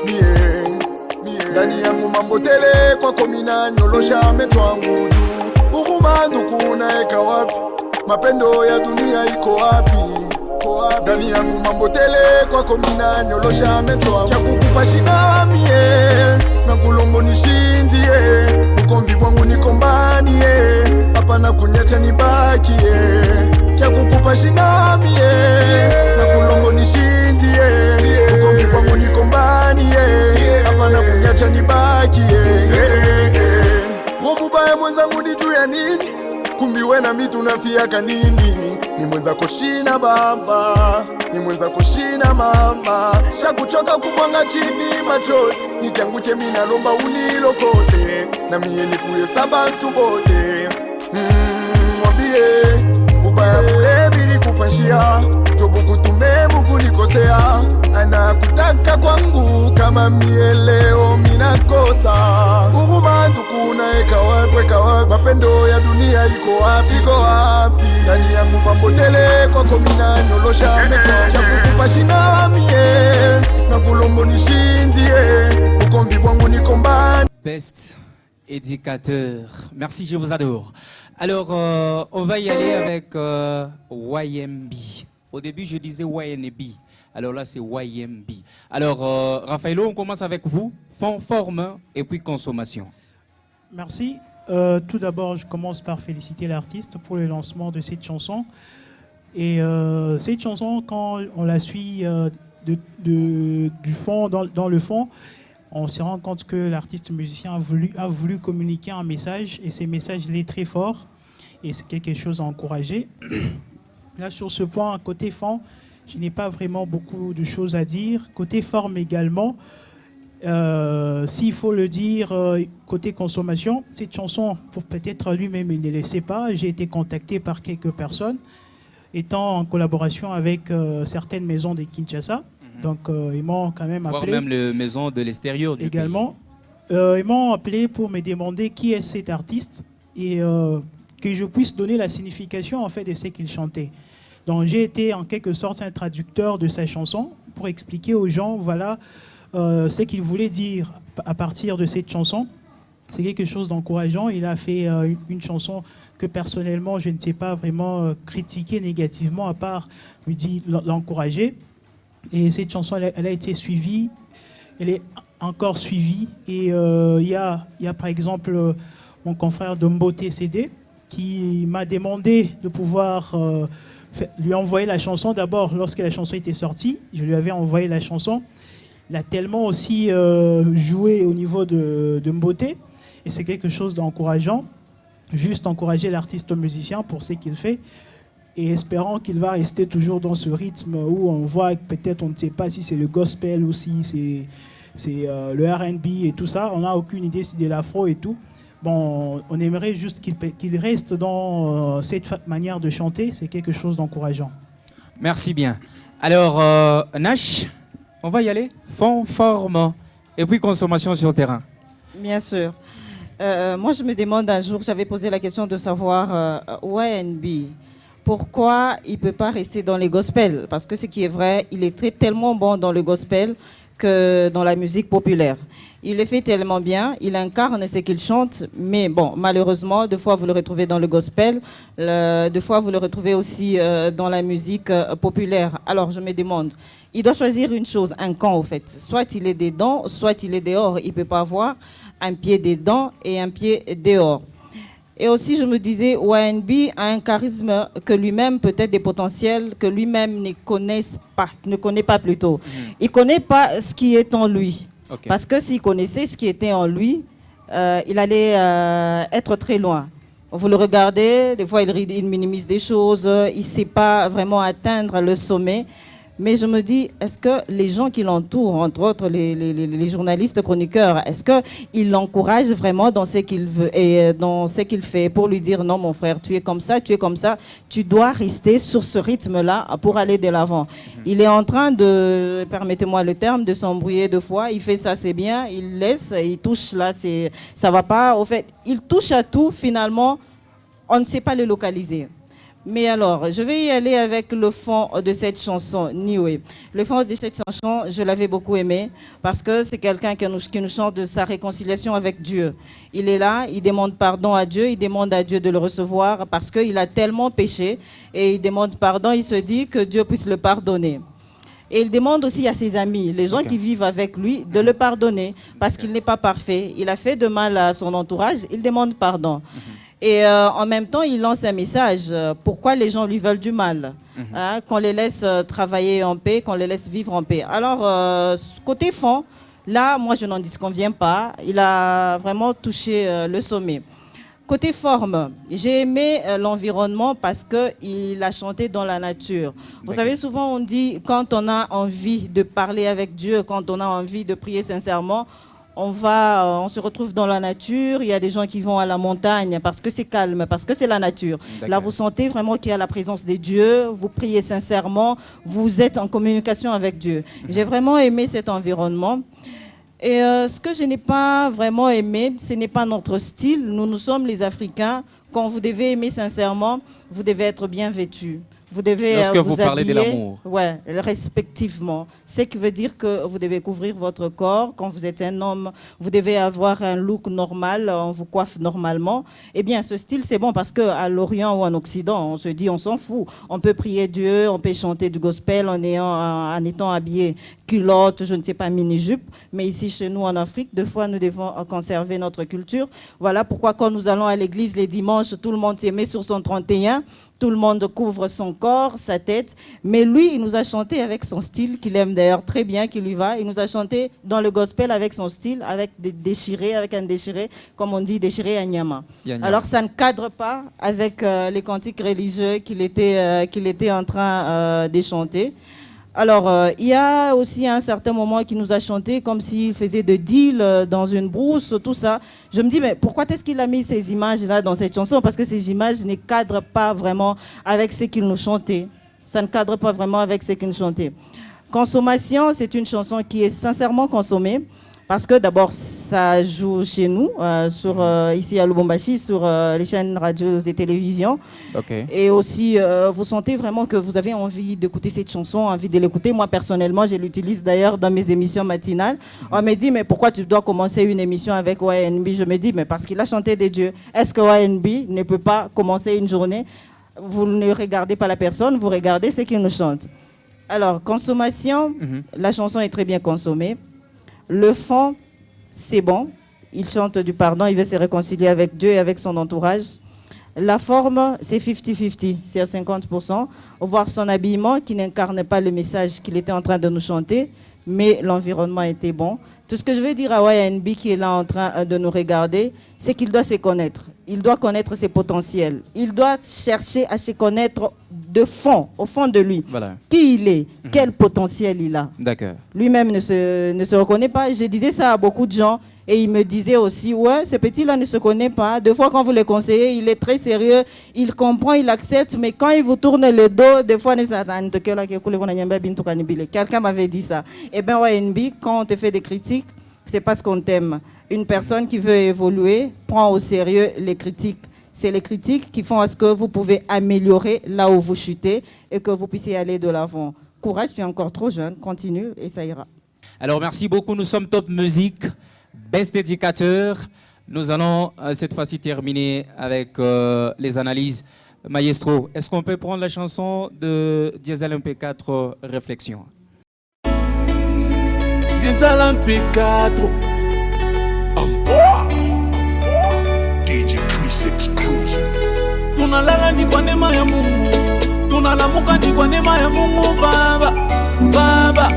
Mie ndani yangu mambo tele kwako mina nyolosha metwangu juu. Uruma tukuna eka wapi? Mapendo ya dunia iko wapi? Ndani yangu mambo tele kwako mina nyolosha metwangu. Kia kukupa shina mie na kulombo nishindie, ukomvi wangu nikombanie, hapa na kunyacha nibakie. Kia kukupa shinamie, na kulombo nishindie, ukomvi wangu nikombanie, hapa na kunyacha nibakie. Romubaya mwenzangu ni juu ya nini? Kumbiwe na mitu nafia kanini? Ni mwenza koshina baba, ni mwenza koshina mama. Shakuchoka kumwanga chini machozi, nikianguke mina lomba unilokote. Na miye nikuye sabantu bote. Mwambie, ubaya bule bili kufashia. Jobu kutume buku nikosea. Anakutaka kwangu kama mie leo minakosa. Uruma tukuna eka wapi? Mapendo ya dunia iko wapi? Ndani yangu mambo tele kwako mina nyolosha metwa. Kia kukupa shina mie na kulombo nishindie, ukomvi wangu nikombani. Best éducateur. Merci, je vous adore. Alors, on va y aller avec YMB. Au début, je disais YNB. Alors là, c'est YMB. Alors, Raffaello, on commence avec vous. Forme et puis consommation. Merci. Tout d'abord, je commence par féliciter l'artiste pour le lancement de cette chanson. Et cette chanson, quand on la suit du fond, dans le fond, on se rend compte que l'artiste musicien a voulu communiquer un message. Et ce message, il est très fort. Et c'est quelque chose à encourager. Là, sur ce point, côté fond, je n'ai pas vraiment beaucoup de choses à dire. Côté forme également, s'il faut le dire, côté consommation, cette chanson, pour peut-être lui-même, il ne le sait pas. J'ai été contacté par quelques personnes, étant en collaboration avec certaines maisons de Kinshasa. Donc, ils m'ont quand même appelé. Voire même les maisons de l'extérieur du également. pays. Ils m'ont appelé pour me demander qui est cet artiste et que je puisse donner la signification en fait de ce qu'il chantait. Donc j'ai été en quelque sorte un traducteur de sa chanson pour expliquer aux gens voilà ce qu'il voulait dire à partir de cette chanson. c'est quelque chose d'encourageant. Il a fait une chanson que personnellement, je ne sais pas vraiment critiquer négativement, à part lui dire l'encourager. Et cette chanson, elle a été suivie, elle est encore suivie. Et il y a par exemple mon confrère de Mboté CD qui m'a demandé de pouvoir lui envoyer la chanson. D'abord, lorsque la chanson était sortie, je lui avais envoyé la chanson. Il a tellement aussi joué au niveau de Mboté. Et c'est quelque chose d'encourageant. Juste encourager l'artiste musicien pour ce qu'il fait et espérant qu'il va rester toujours dans ce rythme où on voit peut-être, on ne sait pas si c'est le gospel ou si c'est le R&B et tout ça. On n'a aucune idée si c'est de l'afro et tout. Bon, on aimerait juste qu'il reste dans cette manière de chanter. C'est quelque chose d'encourageant. Merci bien. Alors, Nash, on va y aller. Fond, forme et puis consommation sur le terrain. Bien sûr. Moi, je me demande un jour, j'avais posé la question de savoir YNB, pourquoi il ne peut pas rester dans les gospels? Parce que ce qui est vrai, il est tellement bon dans le gospel que dans la musique populaire. Il le fait tellement bien, il incarne ce qu'il chante, mais bon, malheureusement, deux fois vous le retrouvez dans le gospel, deux fois vous le retrouvez aussi dans la musique populaire. Alors je me demande, il doit choisir une chose, un camp au fait. Soit il est dedans, soit il est dehors. Il ne peut pas avoir un pied dedans et un pied dehors. Et aussi, je me disais, YNB a un charisme que lui-même, peut-être des potentiels que lui-même ne connaît pas plutôt. Il ne connaît pas ce qui est en lui. Okay. Parce que s'il connaissait ce qui était en lui, il allait être très loin. Vous le regardez, des fois il minimise des choses, il ne sait pas vraiment atteindre le sommet. Mais je me dis, est-ce que les gens qui l'entourent, entre autres les journalistes chroniqueurs, est-ce qu'ils l'encouragent vraiment dans ce qu'il veut et dans ce qu'il fait pour lui dire non mon frère, tu es comme ça, tu dois rester sur ce rythme-là pour aller de l'avant. Il est en train de, permettez-moi le terme, de s'embrouiller deux fois. Il fait ça, c'est bien, il laisse, il touche là, ça va pas. Au fait, il touche à tout finalement, on ne sait pas le localiser. Mais alors, je vais y aller avec le fond de cette chanson, Niwe. Le fond de cette chanson, je l'avais beaucoup aimé parce que c'est quelqu'un qui nous chante de sa réconciliation avec Dieu. Il est là, il demande pardon à Dieu, il demande à Dieu de le recevoir parce qu'il a tellement péché et il demande pardon, il se dit que Dieu puisse le pardonner. Et il demande aussi à ses amis, les gens qui vivent avec lui, de le pardonner parce qu'il n'est pas parfait. Il a fait de mal à son entourage, il demande pardon. Et en même temps, il lance un message. Pourquoi les gens lui veulent du mal, qu'on les laisse travailler en paix, qu'on les laisse vivre en paix. Alors, côté fond, là, moi, je n'en disconviens pas. Il a vraiment touché le sommet. Côté forme, j'ai aimé l'environnement parce qu'il a chanté dans la nature. Vous savez, souvent, on dit, quand on a envie de parler avec Dieu, quand on a envie de prier sincèrement, on se retrouve dans la nature, il y a des gens qui vont à la montagne parce que c'est calme, parce que c'est la nature. Là, vous sentez vraiment qu'il y a la présence de Dieu, vous priez sincèrement, vous êtes en communication avec Dieu. J'ai vraiment aimé cet environnement. Et ce que je n'ai pas vraiment aimé, ce n'est pas notre style. Nous sommes les Africains. Quand vous devez aimer sincèrement, vous devez être bien vêtus. Vous devez vous parlez habiller, de l'amour. Ouais, respectivement. Ce qui veut dire que vous devez couvrir votre corps. Quand vous êtes un homme, vous devez avoir un look normal, on vous coiffe normalement. Eh bien, ce style, c'est bon parce qu'à l'Orient ou en Occident, on se dit, on s'en fout. On peut prier Dieu, on peut chanter du gospel en étant habillé culotte, je ne sais pas, mini-jupe. Mais ici, chez nous, en Afrique, deux fois, nous devons conserver notre culture. Voilà pourquoi quand nous allons à l'église les dimanches, tout le monde se met sur son 31. Tout le monde couvre son corps, sa tête. Mais lui, il nous a chanté avec son style, qu'il aime d'ailleurs très bien, qui lui va. Il nous a chanté dans le gospel avec son style, avec un déchiré, comme on dit, déchiré à Nyama. Alors, ça ne cadre pas avec les cantiques religieux qu'il était en train de chanter. Alors, il y a aussi un certain moment qui nous a chanté comme s'il faisait de deal dans une brousse, tout ça. Je me dis, mais pourquoi est-ce qu'il a mis ces images-là dans cette chanson? Parce que ces images ne cadrent pas vraiment avec ce qu'il nous chantait. Ça ne cadre pas vraiment avec ce qu'il nous chantait. Consommation, c'est une chanson qui est sincèrement consommée. Parce que d'abord, ça joue chez nous, ici à Lubumbashi, sur les chaînes radio et télévision. Okay. Et aussi, vous sentez vraiment que vous avez envie d'écouter cette chanson, envie de l'écouter. Moi, personnellement, je l'utilise d'ailleurs dans mes émissions matinales. On me dit, mais pourquoi tu dois commencer une émission avec YNB? Je me dis, mais parce qu'il a chanté des dieux. Est-ce que YNB ne peut pas commencer une journée? Vous ne regardez pas la personne, vous regardez ce qu'il nous chante. Alors, consommation, la chanson est très bien consommée. Le fond, c'est bon. Il chante du pardon, il veut se réconcilier avec Dieu et avec son entourage. La forme, c'est 50-50, c'est à 50%. Voir son habillement qui n'incarne pas le message qu'il était en train de nous chanter, mais l'environnement était bon. Tout ce que je veux dire à YNB qui est là en train de nous regarder, c'est qu'il doit se connaître. Il doit connaître ses potentiels. Il doit chercher à se connaître de fond, au fond de lui. Voilà. Qui il est, quel potentiel il a. D'accord. Lui-même ne se reconnaît pas. Je disais ça à beaucoup de gens et il me disait aussi, ouais, ce petit-là ne se connaît pas. Des fois, quand vous le conseillez, il est très sérieux, il comprend, il accepte, mais quand il vous tourne le dos, des fois, quelqu'un m'avait dit ça. Eh bien, YNB, quand on te fait des critiques, c'est parce qu'on t'aime. Une personne qui veut évoluer prend au sérieux les critiques. C'est les critiques qui font à ce que vous pouvez améliorer là où vous chutez et que vous puissiez aller de l'avant. Courage, tu es encore trop jeune, continue et ça ira. Alors merci beaucoup, nous sommes Top Music, best éducateur. Nous allons cette fois-ci terminer avec les analyses. Maestro, est-ce qu'on peut prendre la chanson de Diesel MP4 Réflexion? Diesel MP4 DJ Chris exclusive. Tunalala ni kwa neema ya Mungu, tunalamuka ni kwa neema ya Mungu baba, baba.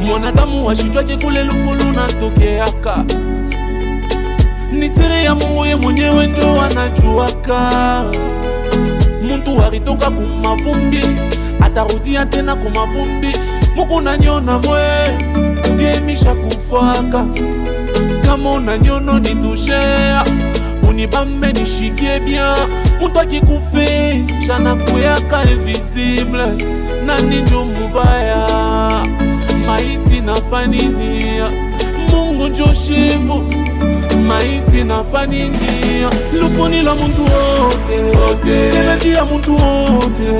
Mwanadamu washitwaje kule lufulu natokeaka, ni siri ya Mungu ye mwenyewe ndio anajuaka. Muntu alitoka kumavumbi, atarudia tena kumavumbi. Mungu unaniona mwe, ndiemisha kufaka. Kama unanyono nitushea, unibambe nishikie bien. Muntu akikufe, shana kuyaka invisible. Nani njo mubaya, maiti nafanini. Mungu njo shivu, maiti nafanini. Lufuni la muntu wote, teleji ya muntu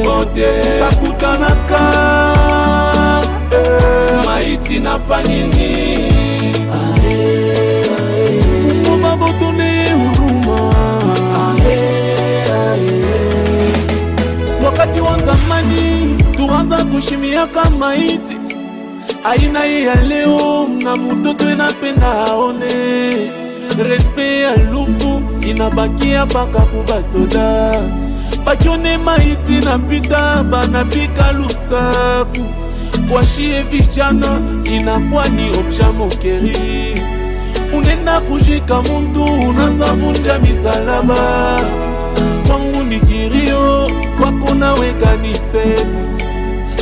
wote, takutanaka, maiti nafanini. Mubabo tone huruma, wakati wa zamani tuanza kushimia kama maiti. Aina ya leo na mutoto inapenda aone. Respect ya lufu inabakia paka kubasoda. Bachone maiti napita banapika lusaku. Kwa shie vijana inakuwa ni opsha mokeri. Unenda kushika muntu unaanza vunja misalaba. Kwangu ni kirio, kwako naweka ni feti.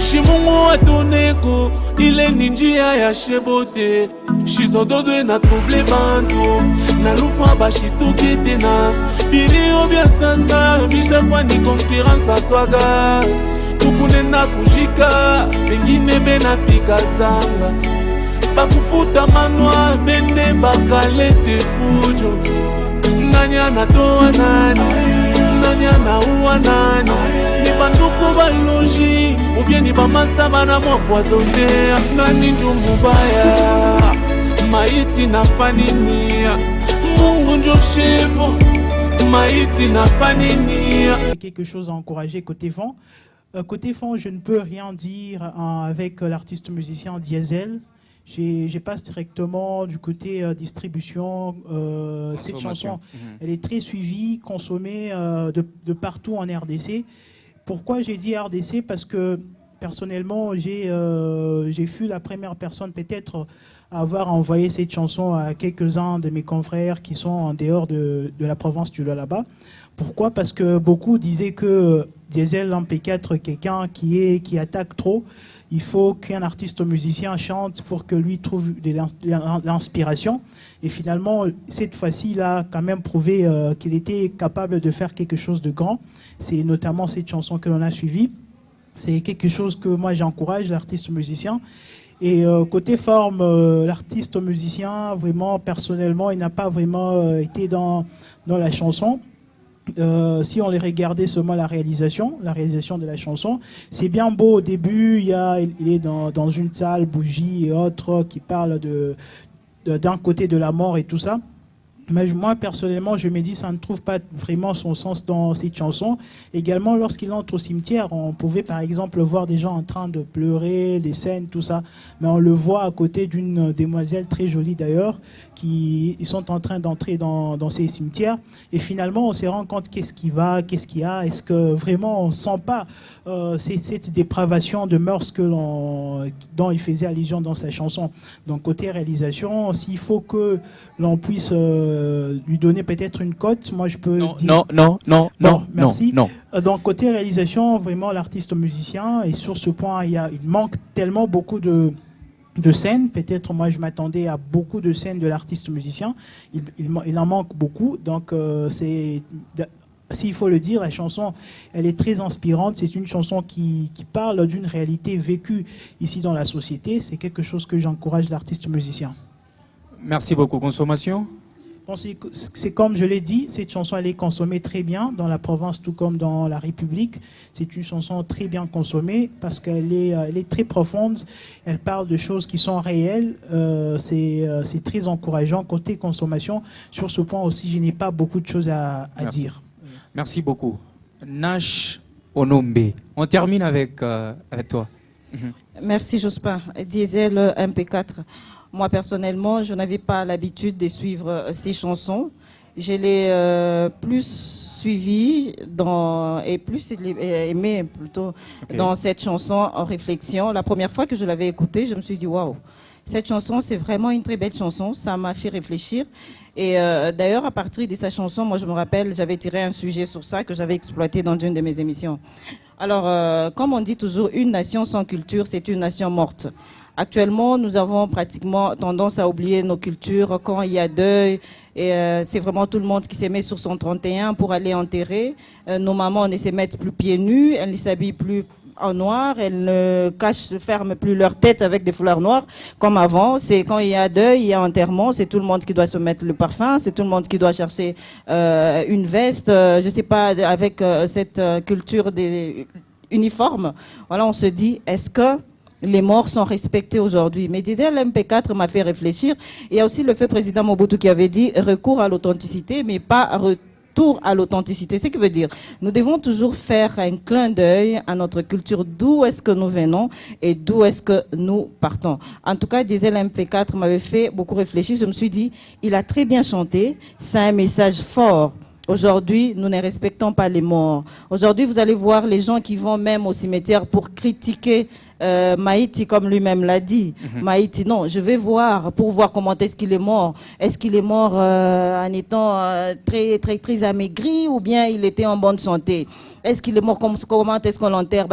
Shimungu atoneko, ile ni njia ya shebote. Shizododwe na trouble bantu, na lufa bashituki tena. Birio bia sasa, bisha kwa ni concurrence aswaga. Tukunenda kujika, pengine bena pika zanga. Bakufuta manwa, bende bakalete fujo. Nanya natoa nani, nanya nauwa nani. Ni banduku baloji, ubie ni bamasta bana mwakwazonea. Nani njo mubaya, maiti nafanini. Mungu njo shefu, maiti nafanini. Quelque chose à encourager côté fond. Côté fond, je ne peux rien dire avec l'artiste musicien Diesel. Je passe directement du côté distribution. Cette chanson, elle est très suivie, consommée de partout en RDC. Pourquoi j'ai dit RDC? Parce que personnellement, j'ai fui la première personne peut-être à avoir envoyé cette chanson à quelques-uns de mes confrères qui sont en dehors de la province du Lualaba. Pourquoi? Parce que beaucoup disaient que Diesel MP4, quelqu'un qui attaque trop. Il faut qu'un artiste musicien chante pour que lui trouve de l'inspiration. Et finalement, cette fois-ci, il a quand même prouvé qu'il était capable de faire quelque chose de grand. C'est notamment cette chanson que l'on a suivie. C'est quelque chose que moi j'encourage, l'artiste musicien. Et côté forme, l'artiste musicien, vraiment, personnellement, il n'a pas vraiment été dans la chanson. Si on les regardait seulement la réalisation de la chanson, c'est bien beau au début, il est dans une salle, bougie et autres, qui parle d'un côté de la mort et tout ça. Mais moi, personnellement, je me dis, ça ne trouve pas vraiment son sens dans cette chanson. Également, lorsqu'il entre au cimetière, on pouvait par exemple voir des gens en train de pleurer, des scènes, tout ça. Mais on le voit à côté d'une demoiselle très jolie d'ailleurs, qui sont en train d'entrer dans ces cimetières. Et finalement, on se rend compte qu'est-ce qu'il y a. Est-ce que vraiment on ne sent pas cette dépravation de mœurs dont il faisait allusion dans sa chanson. Donc côté réalisation, s'il faut que l'on puisse lui donner peut-être une cote, moi je peux dire... Non, merci. Non. Donc côté réalisation, vraiment l'artiste musicien, et sur ce point, il manque tellement beaucoup de scènes. Peut-être moi je m'attendais à beaucoup de scènes de l'artiste musicien. Il en manque beaucoup. Donc s'il faut le dire, la chanson, elle est très inspirante. C'est une chanson qui parle d'une réalité vécue ici dans la société. C'est quelque chose que j'encourage l'artiste musicien. Merci beaucoup. Consommation? C'est comme je l'ai dit, cette chanson elle est consommée très bien dans la province tout comme dans la République. C'est une chanson très bien consommée parce qu'elle est très profonde. Elle parle de choses qui sont réelles. C'est très encourageant côté consommation. Sur ce point aussi, je n'ai pas beaucoup de choses à dire. Merci beaucoup. Nash Onombe. On termine avec toi. Merci Jospin. Diesel MP4. Moi, personnellement, je n'avais pas l'habitude de suivre ces chansons. Je l'ai plus suivi et plus aimé plutôt dans cette chanson en réflexion. La première fois que je l'avais écoutée, je me suis dit waouh, cette chanson, c'est vraiment une très belle chanson. Ça m'a fait réfléchir. Et d'ailleurs, à partir de sa chanson, moi, je me rappelle, j'avais tiré un sujet sur ça que j'avais exploité dans une de mes émissions. Alors, comme on dit toujours, une nation sans culture, c'est une nation morte. Actuellement, nous avons pratiquement tendance à oublier nos cultures quand il y a deuil. Et c'est vraiment tout le monde qui se met sur son 31 pour aller enterrer. Nos mamans ne se mettent plus pieds nus, elles ne s'habillent plus en noir, elles ne ferment plus leur tête avec des fleurs noires comme avant. C'est quand il y a deuil, il y a enterrement, c'est tout le monde qui doit se mettre le parfum, c'est tout le monde qui doit chercher une veste, je sais pas, avec cette culture des uniformes. Voilà, on se dit, est-ce que les morts sont respectés aujourd'hui? Mais disait l'MP4 m'a fait réfléchir. Il y a aussi le feu président Mobutu qui avait dit recours à l'authenticité, mais pas retour à l'authenticité. Ce qui veut dire, nous devons toujours faire un clin d'œil à notre culture, d'où est-ce que nous venons et d'où est-ce que nous partons. En tout cas, disait l'MP4 m'avait fait beaucoup réfléchir. Je me suis dit, il a très bien chanté. C'est un message fort. Aujourd'hui, nous ne respectons pas les morts. Aujourd'hui, vous allez voir les gens qui vont même au cimetière pour critiquer Maïti, comme lui-même l'a dit. Maïti, non, je vais voir pour voir comment est-ce qu'il est mort. Est-ce qu'il est mort en étant très, très, très amaigri ou bien il était en bonne santé? Est-ce qu'il est mort? Comment est-ce qu'on l'enterre?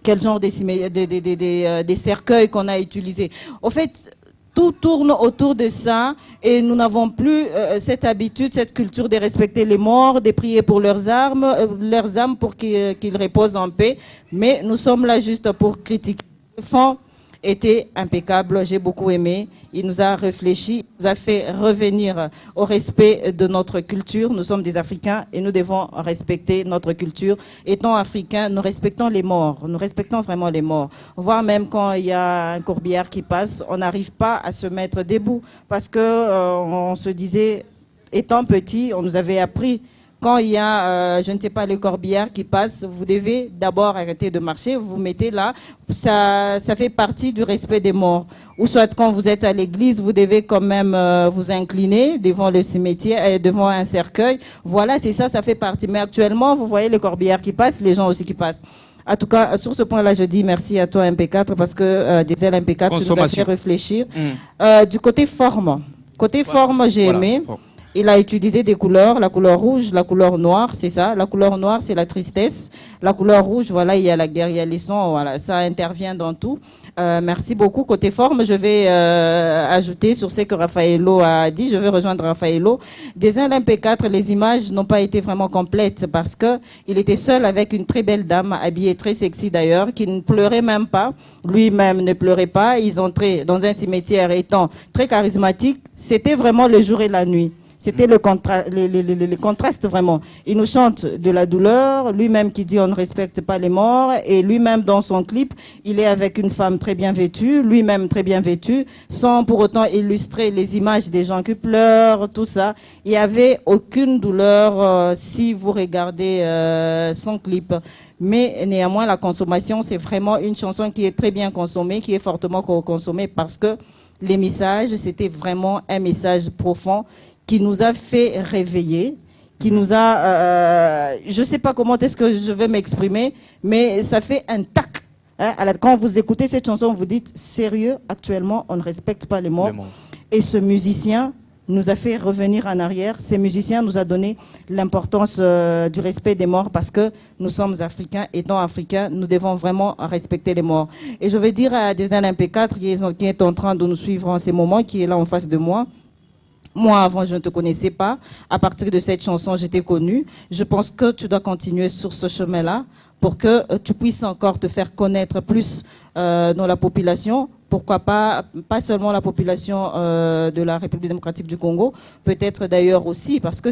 Quel genre de cercueils qu'on a utilisé? Au fait, tout tourne autour de ça et nous n'avons plus cette habitude, cette culture de respecter les morts, de prier pour leurs âmes pour qu'ils reposent en paix. Mais nous sommes là juste pour critiquer. Le fond était impeccable, j'ai beaucoup aimé. Il nous a réfléchi, il nous a fait revenir au respect de notre culture. Nous sommes des Africains et nous devons respecter notre culture. Étant Africains, nous respectons les morts, nous respectons vraiment les morts. Voire même quand il y a un corbillard qui passe, on n'arrive pas à se mettre debout parce que on se disait, étant petit, on nous avait appris. Quand il y a, je ne sais pas, le corbillard qui passe, vous devez d'abord arrêter de marcher, vous vous mettez là. Ça fait partie du respect des morts. Ou soit quand vous êtes à l'église, vous devez quand même vous incliner devant le cimetière, devant un cercueil. Voilà, c'est ça, ça fait partie. Mais actuellement, vous voyez le corbillard qui passe, les gens aussi qui passent. En tout cas, sur ce point-là, je dis merci à toi, MP4, parce que disait l'MP4, tu nous as fait réfléchir. Du côté forme, j'ai aimé. Il a utilisé des couleurs, la couleur rouge, la couleur noire, c'est ça. La couleur noire, c'est la tristesse. La couleur rouge, voilà, il y a la guerre, il y a les sons, voilà, ça intervient dans tout. Merci beaucoup. Côté forme, je vais ajouter sur ce que Raffaello a dit. Je vais rejoindre Raffaello. Des MP4, les images n'ont pas été vraiment complètes parce qu'il était seul avec une très belle dame, habillée très sexy d'ailleurs, qui ne pleurait même pas. Lui-même ne pleurait pas. Ils entraient dans un cimetière étant très charismatique. C'était vraiment le jour et la nuit. C'était le contraste vraiment. Il nous chante de la douleur, lui-même qui dit on ne respecte pas les morts, et lui-même dans son clip, il est avec une femme très bien vêtue, lui-même très bien vêtu, sans pour autant illustrer les images des gens qui pleurent, tout ça. Il n'y avait aucune douleur si vous regardez son clip. Mais néanmoins, la consommation, c'est vraiment une chanson qui est très bien consommée, qui est fortement consommée parce que les messages, c'était vraiment un message profond qui nous a fait réveiller, qui nous a... je ne sais pas comment est-ce que je vais m'exprimer, mais ça fait un tac. Hein, quand vous écoutez cette chanson, vous dites, sérieux, actuellement, on ne respecte pas les morts. Et ce musicien nous a fait revenir en arrière. Ce musicien nous a donné l'importance du respect des morts parce que nous sommes Africains. Étant Africains, nous devons vraiment respecter les morts. Et je vais dire à Desal MP4 qui est en train de nous suivre en ces moments, qui est là en face de moi, moi, avant, je ne te connaissais pas. À partir de cette chanson, je t'ai connu. Je pense que tu dois continuer sur ce chemin-là pour que tu puisses encore te faire connaître plus dans la population. Pourquoi pas seulement la population de la République démocratique du Congo, peut-être d'ailleurs aussi, parce que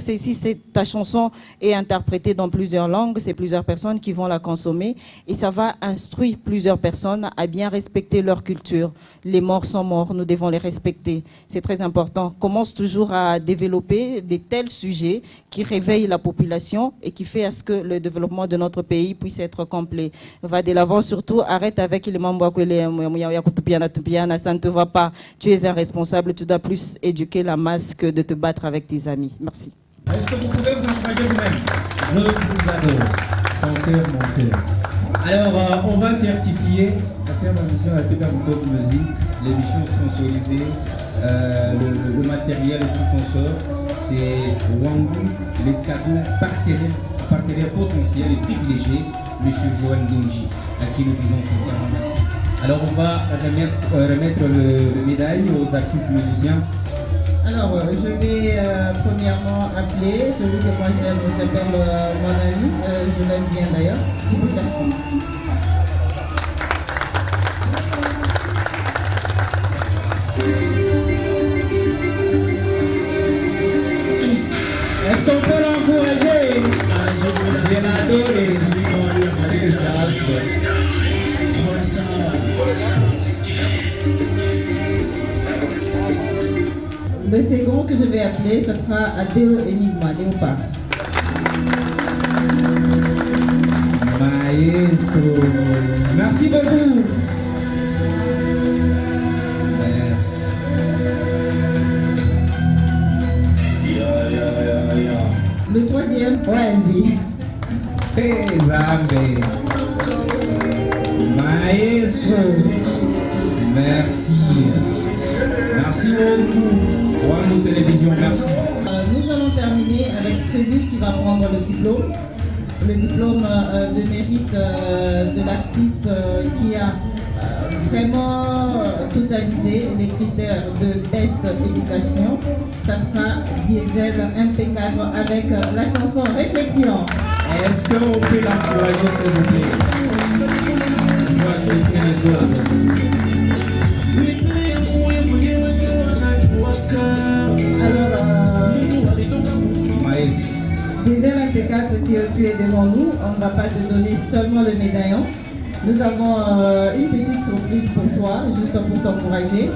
ta chanson est interprétée dans plusieurs langues, c'est plusieurs personnes qui vont la consommer et ça va instruire plusieurs personnes à bien respecter leur culture. Les morts sont morts, nous devons les respecter. C'est très important. Commence toujours à développer de tels sujets qui réveillent la population et qui fait à ce que le développement de notre pays puisse être complet. Va de l'avant, surtout, arrête avec les membres ça ne te va pas. Tu es un responsable, tu dois plus éduquer la masse que de te battre avec tes amis. Merci. Est-ce que vous pouvez vous encourager vous-même? Je vous adore. Ton cœur, mon cœur. Alors, on va certifier la émission à Pépa Top Musique, l'émission sponsorisée, le matériel et tout consort. C'est Wangu, le cadeau partenaire potentiel et privilégié, M. Joël Ndonji, à qui nous disons sincèrement merci. Alors on va remettre le médaille aux artistes musiciens. Alors je vais premièrement appeler celui que moi j'aime, j'appelle mon ami, je l'aime bien d'ailleurs, Djibril Lachli. Est-ce qu'on peut l'encourager? Je l'adore. Le second que je vais appeler, ce sera Adeo Enigma, Léopard. Maestro, merci beaucoup. Merci. Le troisième, ONB. Pézambe. Maestro, merci. Merci beaucoup. Wangu Télévision, merci. Nous allons terminer avec celui qui va prendre le diplôme de mérite de l'artiste qui a vraiment totalisé les critères de best éducation. Ça sera Diesel MP4 avec la chanson Réflexion. Est-ce qu'on peut l'encourager, s'il vous plaît? Tu dois accepter les autres. Alors, Maestro. Diesel MP4, tu es devant nous. On ne va pas te donner seulement le médaillon. Nous avons une petite surprise pour toi, juste pour t'encourager.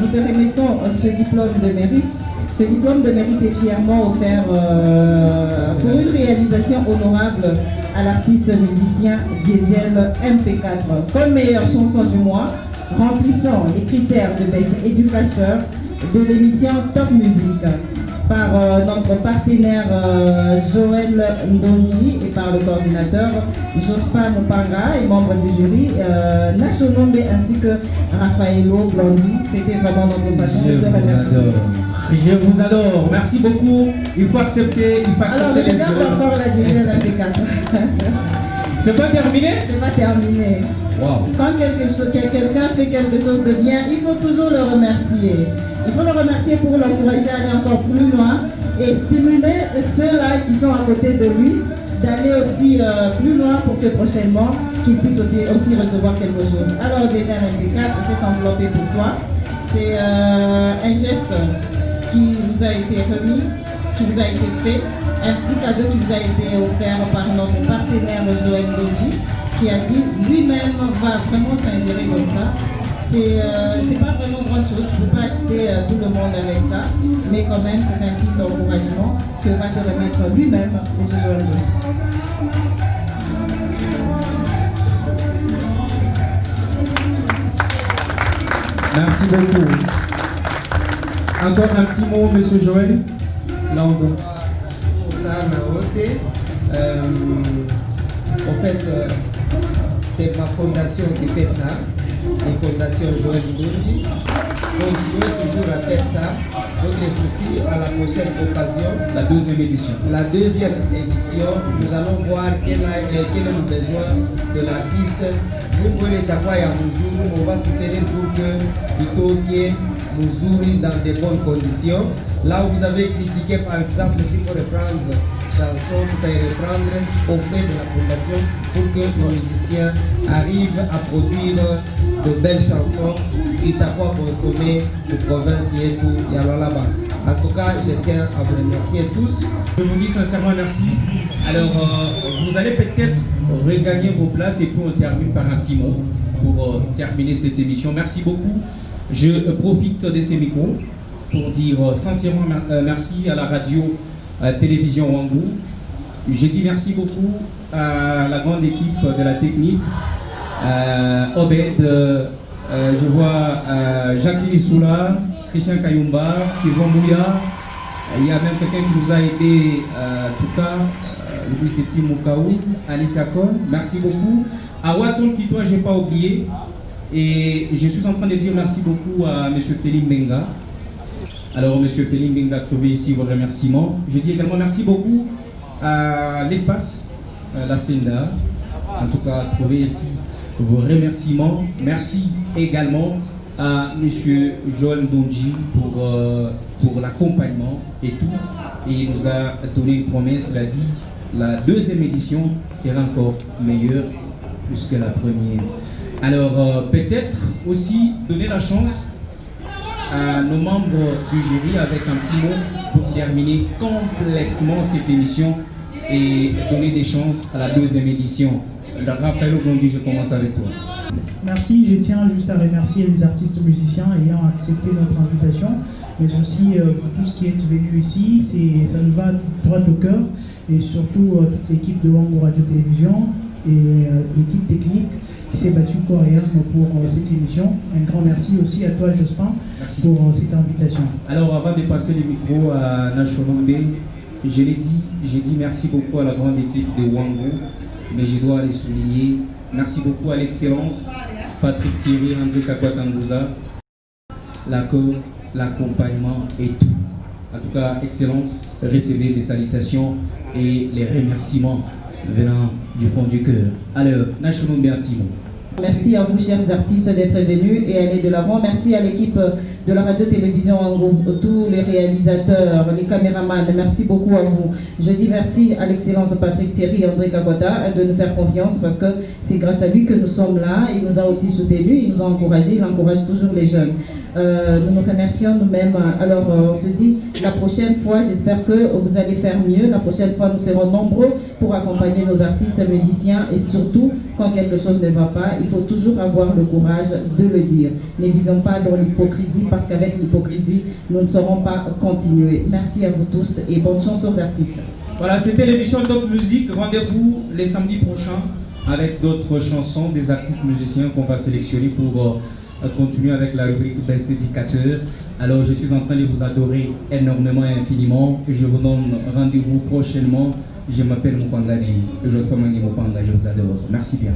Nous te remettons ce diplôme de mérite. Ce diplôme de mérite est fièrement offert pour une réalisation honorable à l'artiste musicien Diesel MP4. Comme meilleure chanson du mois, remplissant les critères de Best Educateur de l'émission Top Music par notre partenaire Joël Ndonji et par le coordinateur Jospin Mopanga et membre du jury Nachonombe ainsi que Raffaello Blandi. C'était vraiment notre façon de te remercier. Je vous adore. Merci beaucoup. Il faut accepter Alors, je regarde encore la deuxième MP4. C'est pas terminé? C'est pas terminé. Wow. Quand quelqu'un fait quelque chose de bien, il faut toujours le remercier. Il faut le remercier pour l'encourager à aller encore plus loin et stimuler ceux-là qui sont à côté de lui d'aller aussi plus loin pour que prochainement qu'ils puissent aussi recevoir quelque chose. Alors, deuxième MP4, c'est enveloppé pour toi. C'est un geste qui vous a été remis, qui vous a été fait, un petit cadeau qui vous a été offert par notre partenaire Joël Ndonji, qui a dit lui-même va vraiment s'ingérer dans ça. C'est pas vraiment grande chose, tu ne peux pas acheter tout le monde avec ça, mais quand même c'est un signe d'encouragement que va te remettre lui-même M. Joël Ndonji. Merci beaucoup. Encore un petit mot, Monsieur Joël. Là, on donne. En fait, c'est ma fondation qui fait ça, la fondation Joël Ndonji. Continuez toujours à faire ça. Donc les soucis à la prochaine occasion. La deuxième édition. La deuxième édition, nous allons voir quel est le besoin de l'artiste. Nous pouvons on va soutenir pour que Itoke nous dans de bonnes conditions. Là où vous avez critiqué par exemple, s'il faut reprendre chanson, tout à reprendre au frais de la fondation pour que nos musiciens arrivent à produire de belles chansons et à quoi consommer aux provinces et tout, y a là-bas. En tout cas, je tiens à vous remercier tous. Je vous dis sincèrement merci. Alors, vous allez peut-être regagner vos places et puis on termine par un petit mot pour terminer cette émission. Merci beaucoup. Je profite de ces micros pour dire sincèrement merci à la radio télévision Wangou. Je dis merci beaucoup à la grande équipe de la technique. Obed, je vois Jacques Lissoula, Christian Kayumba, Yvon Mouya. Il y a même quelqu'un qui nous a aidé, en tout cas, depuis c'est Tim Kaou, Anita Kon. Merci beaucoup. À Watson qui toi, je n'ai pas oublié. Et je suis en train de dire merci beaucoup à M. Félix Benga. Alors, M. Félix Benga, trouvez ici vos remerciements. Je dis également merci beaucoup à l'espace, la Senda. En tout cas, trouvez ici vos remerciements. Merci également à M. Joël Ndonji pour l'accompagnement et tout. Et il nous a donné une promesse, il a dit la deuxième édition sera encore meilleure plus que la première. Alors, peut-être aussi donner la chance à nos membres du jury avec un petit mot pour terminer complètement cette émission et donner des chances à la deuxième édition. Raphaël Ogondi, je commence avec toi. Merci, je tiens juste à remercier les artistes musiciens ayant accepté notre invitation, mais aussi pour tous qui êtes venus ici, ça nous va droit au cœur, et surtout toute l'équipe de Wangou Radio Télévision et l'équipe technique qui s'est battue corps et âme pour cette émission. Un grand merci aussi à toi Jospin pour cette invitation. Alors avant de passer le micro à Nachonombe, je l'ai dit, j'ai dit merci beaucoup à la grande équipe de Wangou, mais je dois les souligner. Merci beaucoup à l'excellence, Patrick Thierry, André Kakwatanguza, l'accord, l'accompagnement et tout. En tout cas, excellence, recevez les salutations et les remerciements venant du fond du cœur. Alors, Nachonombe Antimo. Merci à vous, chers artistes, d'être venus et aller de l'avant. Merci à l'équipe de la radio-télévision Wangou, tous les réalisateurs, les caméramans. Merci beaucoup à vous. Je dis merci à l'excellence Patrick Thierry et André Kagwata de nous faire confiance parce que c'est grâce à lui que nous sommes là. Il nous a aussi soutenus, il nous a encouragés, il encourage toujours les jeunes. Nous nous remercions nous-mêmes. Alors, on se dit, la prochaine fois, j'espère que vous allez faire mieux. La prochaine fois, nous serons nombreux pour accompagner nos artistes, musiciens et surtout, quand quelque chose ne va pas, il faut toujours avoir le courage de le dire. Ne vivons pas dans l'hypocrisie parce qu'avec l'hypocrisie, nous ne saurons pas continuer. Merci à vous tous et bonne chance aux artistes. Voilà, c'était l'émission Top Musique. Rendez-vous les samedis prochains avec d'autres chansons des artistes musiciens qu'on va sélectionner pour continuer avec la rubrique Best Éducateur. Alors, je suis en train de vous adorer énormément et infiniment. Je vous donne rendez-vous prochainement. Je m'appelle Mopangadi. Je vous adore. Merci bien.